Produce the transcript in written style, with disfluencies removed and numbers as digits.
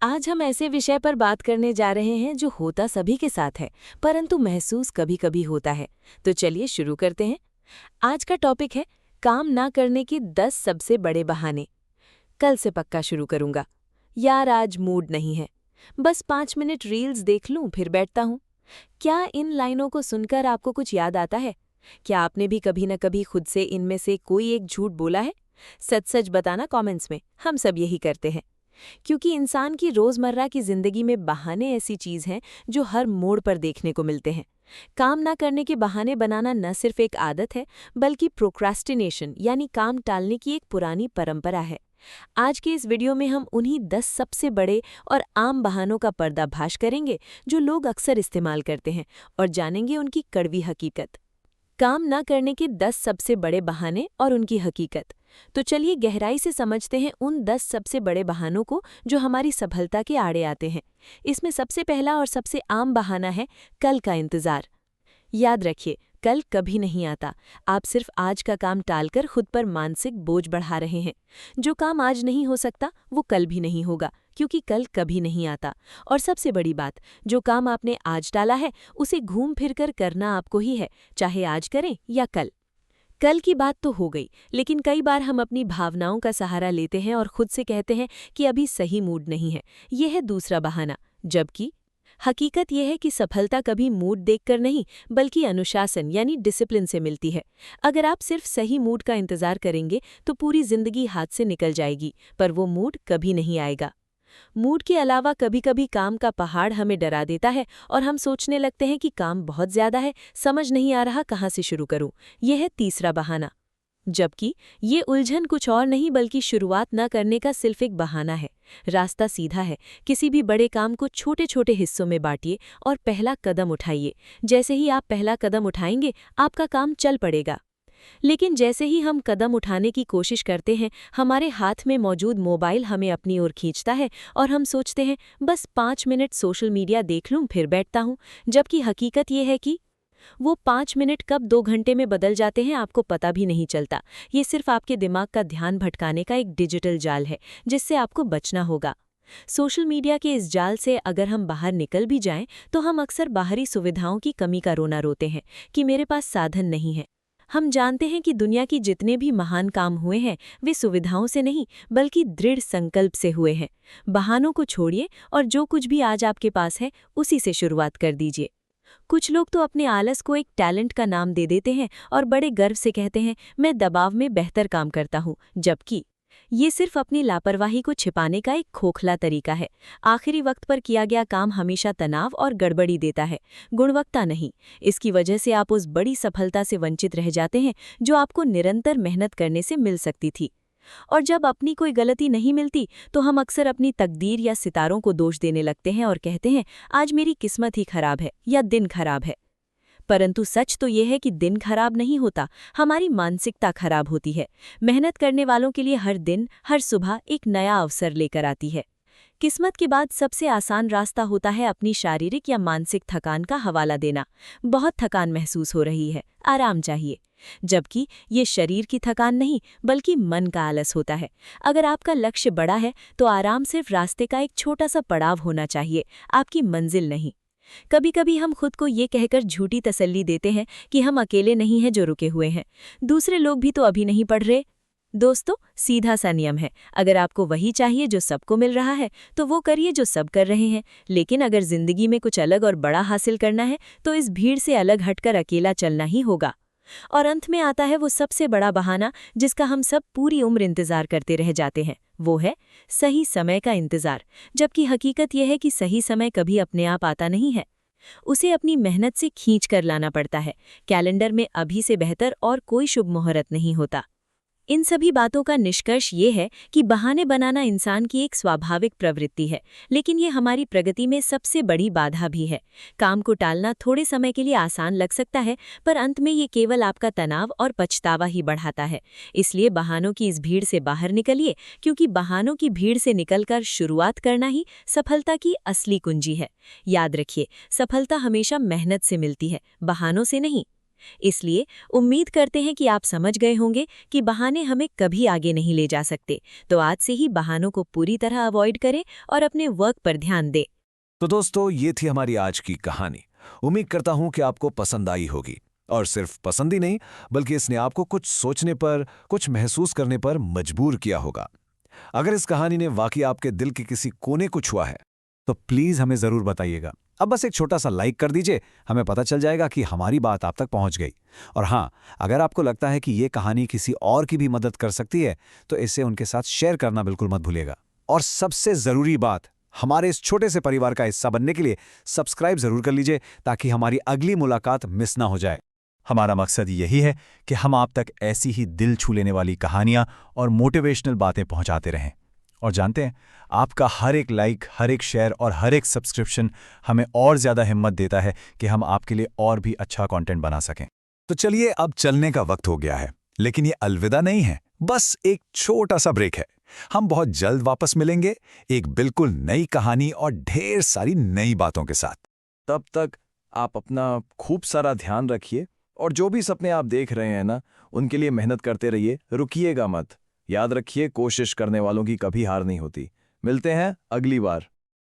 आज हम ऐसे विषय पर बात करने जा रहे हैं जो होता सभी के साथ है, परंतु महसूस कभी-कभी होता है। तो चलिए शुरू करते हैं। आज का टॉपिक है काम ना करने के 10 सबसे बड़े बहाने। कल से पक्का शुरू करूंगा। यार आज मूड नहीं है। बस 5 मिनट रील्स देख लूं फिर बैठता हूं। क्या इन लाइनों को सुनकर आपको कुछ याद आता है? क्या आपने भी कभी न कभी खुद से इनमें से कोई एक झूठ बोला है? सच-सच बताना कमेंट्स में, हम सब यही करते हैं। क्योंकि इंसान की रोजमर्रा की जिंदगी में बहाने ऐसी चीज हैं जो हर मोड़ पर देखने को मिलते हैं। काम ना करने के बहाने बनाना न सिर्फ एक आदत है, बल्कि प्रोक्रास्टिनेशन यानी काम टालने की एक पुरानी परंपरा है। आज के इस वीडियो में हम उन्हीं 10 सबसे बड़े और आम बहानों का पर्दाफाश करेंगे जो लोग अक्सर इस्तेमाल करते हैं और जानेंगे उनकी कड़वी हकीकत। काम ना करने के 10 सबसे बड़े बहाने और उनकी हकीकत। तो चलिए गहराई से समझते हैं उन 10 सबसे बड़े बहानों को जो हमारी सफलता के आड़े आते हैं। इसमें सबसे पहला और सबसे आम बहाना है कल का इंतजार। याद रखिए, कल कभी नहीं आता। आप सिर्फ आज का काम टालकर खुद पर मानसिक बोझ बढ़ा रहे हैं। जो काम आज नहीं हो सकता वो कल भी नहीं होगा, क्योंकि कल कभी नहीं आता। और सबसे बड़ी बात, जो काम आपने आज टाला है उसे घूम फिर कर करना आपको ही है, चाहे आज करें या कल। कल की बात तो हो गई, लेकिन कई बार हम अपनी भावनाओं का सहारा लेते हैं और खुद से कहते हैं कि अभी सही मूड नहीं है। यह है दूसरा बहाना। जबकि हकीकत यह है कि सफलता कभी मूड देखकर नहीं, बल्कि अनुशासन यानी डिसिप्लिन से मिलती है। अगर आप सिर्फ सही मूड का इंतजार करेंगे तो पूरी जिंदगी हाथ से निकल जाएगी, पर वो मूड कभी नहीं आएगा। मूड के अलावा कभी कभी काम का पहाड़ हमें डरा देता है और हम सोचने लगते हैं कि काम बहुत ज्यादा है, समझ नहीं आ रहा कहाँ से शुरू करूं। यह है तीसरा बहाना। जबकि ये उलझन कुछ और नहीं बल्कि शुरुआत न करने का सिर्फ एक बहाना है। रास्ता सीधा है। किसी भी बड़े काम को छोटे छोटे हिस्सों में बांटिए और पहला कदम उठाइए। जैसे ही आप पहला कदम उठाएंगे, आपका काम चल पड़ेगा। लेकिन जैसे ही हम कदम उठाने की कोशिश करते हैं, हमारे हाथ में मौजूद मोबाइल हमें अपनी ओर खींचता है और हम सोचते हैं बस 5 मिनट सोशल मीडिया देख लूं फिर बैठता हूं। जबकि हकीकत यह है कि वो 5 मिनट कब 2 घंटे में बदल जाते हैं आपको पता भी नहीं चलता। ये सिर्फ आपके दिमाग का ध्यान भटकाने का एक डिजिटल जाल है, जिससे आपको बचना होगा। सोशल मीडिया के इस जाल से अगर हम बाहर निकल भी जाएं, तो हम अक्सर बाहरी सुविधाओं की कमी का रोना रोते हैं कि मेरे पास साधन नहीं है। हम जानते हैं कि दुनिया की जितने भी महान काम हुए हैं वे सुविधाओं से नहीं, बल्कि दृढ़ संकल्प से हुए हैं। बहानों को छोड़िए और जो कुछ भी आज आपके पास है उसी से शुरुआत कर दीजिए। कुछ लोग तो अपने आलस को एक टैलेंट का नाम दे देते हैं और बड़े गर्व से कहते हैं मैं दबाव में बेहतर काम करता हूँ, जबकि ये सिर्फ अपनी लापरवाही को छिपाने का एक खोखला तरीका है। आखिरी वक्त पर किया गया काम हमेशा तनाव और गड़बड़ी देता है, गुणवत्ता नहीं। इसकी वजह से आप उस बड़ी सफलता से वंचित रह जाते हैं जो आपको निरंतर मेहनत करने से मिल सकती थी। और जब अपनी कोई गलती नहीं मिलती तो हम अक्सर अपनी तकदीर या सितारों को दोष देने लगते हैं और कहते हैं आज मेरी किस्मत ही खराब है या दिन खराब है। परंतु सच तो यह है कि दिन खराब नहीं होता, हमारी मानसिकता खराब होती है। मेहनत करने वालों के लिए हर दिन, हर सुबह एक नया अवसर लेकर आती है। किस्मत के बाद सबसे आसान रास्ता होता है अपनी शारीरिक या मानसिक थकान का हवाला देना। बहुत थकान महसूस हो रही है, आराम चाहिए। जबकि ये शरीर की थकान नहीं, बल्कि मन का आलस होता है। अगर आपका लक्ष्य बड़ा है तो आराम सिर्फ रास्ते का एक छोटा सा पड़ाव होना चाहिए, आपकी मंजिल नहीं। कभी कभी हम खुद को ये कहकर झूठी तसल्ली देते हैं कि हम अकेले नहीं हैं जो रुके हुए हैं, दूसरे लोग भी तो अभी नहीं पढ़ रहे। दोस्तों, सीधा सा नियम है, अगर आपको वही चाहिए जो सबको मिल रहा है तो वो करिए जो सब कर रहे हैं। लेकिन अगर जिंदगी में कुछ अलग और बड़ा हासिल करना है तो इस भीड़ से अलग हटकर अकेला चलना ही होगा। और अंत में आता है वो सबसे बड़ा बहाना जिसका हम सब पूरी उम्र इंतजार करते रह जाते हैं, वो है सही समय का इंतजार। जबकि हकीकत यह है कि सही समय कभी अपने आप आता नहीं है, उसे अपनी मेहनत से खींच कर लाना पड़ता है। कैलेंडर में अभी से बेहतर और कोई शुभ मुहूर्त नहीं होता। इन सभी बातों का निष्कर्ष ये है कि बहाने बनाना इंसान की एक स्वाभाविक प्रवृत्ति है, लेकिन ये हमारी प्रगति में सबसे बड़ी बाधा भी है। काम को टालना थोड़े समय के लिए आसान लग सकता है, पर अंत में ये केवल आपका तनाव और पछतावा ही बढ़ाता है। इसलिए बहानों की इस भीड़ से बाहर निकलिए, क्योंकि बहानों की भीड़ से निकलकर शुरुआत करना ही सफलता की असली कुंजी है। याद रखिए, सफलता हमेशा मेहनत से मिलती है, बहानों से नहीं। इसलिए उम्मीद करते हैं कि आप समझ गए होंगे कि बहाने हमें कभी आगे नहीं ले जा सकते। तो आज से ही बहानों को पूरी तरह अवॉइड करें और अपने वर्क पर ध्यान दें। तो दोस्तों, ये थी हमारी आज की कहानी। उम्मीद करता हूं कि आपको पसंद आई होगी, और सिर्फ पसंद ही नहीं बल्कि इसने आपको कुछ सोचने पर, कुछ महसूस करने पर मजबूर किया होगा। अगर इस कहानी ने वाकई आपके दिल के किसी कोने को छुआ है तो प्लीज हमें जरूर बताइएगा। अब बस एक छोटा सा लाइक कर दीजिए, हमें पता चल जाएगा कि हमारी बात आप तक पहुंच गई। और हाँ, अगर आपको लगता है कि ये कहानी किसी और की भी मदद कर सकती है तो इसे उनके साथ शेयर करना बिल्कुल मत भूलिएगा। और सबसे जरूरी बात, हमारे इस छोटे से परिवार का हिस्सा बनने के लिए सब्सक्राइब जरूर कर लीजिए ताकि हमारी अगली मुलाकात मिस ना हो जाए। हमारा मकसद यही है कि हम आप तक ऐसी ही दिल छू लेने वाली कहानियां और मोटिवेशनल बातें पहुंचाते रहें। और जानते हैं, आपका हर एक लाइक, हर एक शेयर और हर एक सब्सक्रिप्शन हमें और ज़्यादा हिम्मत देता है कि हम आपके लिए और भी अच्छा कंटेंट बना सकें। तो चलिए, अब चलने का वक्त हो गया है, लेकिन ये अलविदा नहीं है, बस एक छोटा सा ब्रेक है। हम बहुत जल्द वापस मिलेंगे, एक बिल्कुल नई कहानी और ढेर सारी नई बातों के साथ। तब तक आप अपना खूब सारा ध्यान रखिए, और जो भी सपने आप देख रहे हैं ना, उनके लिए मेहनत करते रहिए, रुकिएगा मत। याद रखिए, कोशिश करने वालों की कभी हार नहीं होती। मिलते हैं अगली बार।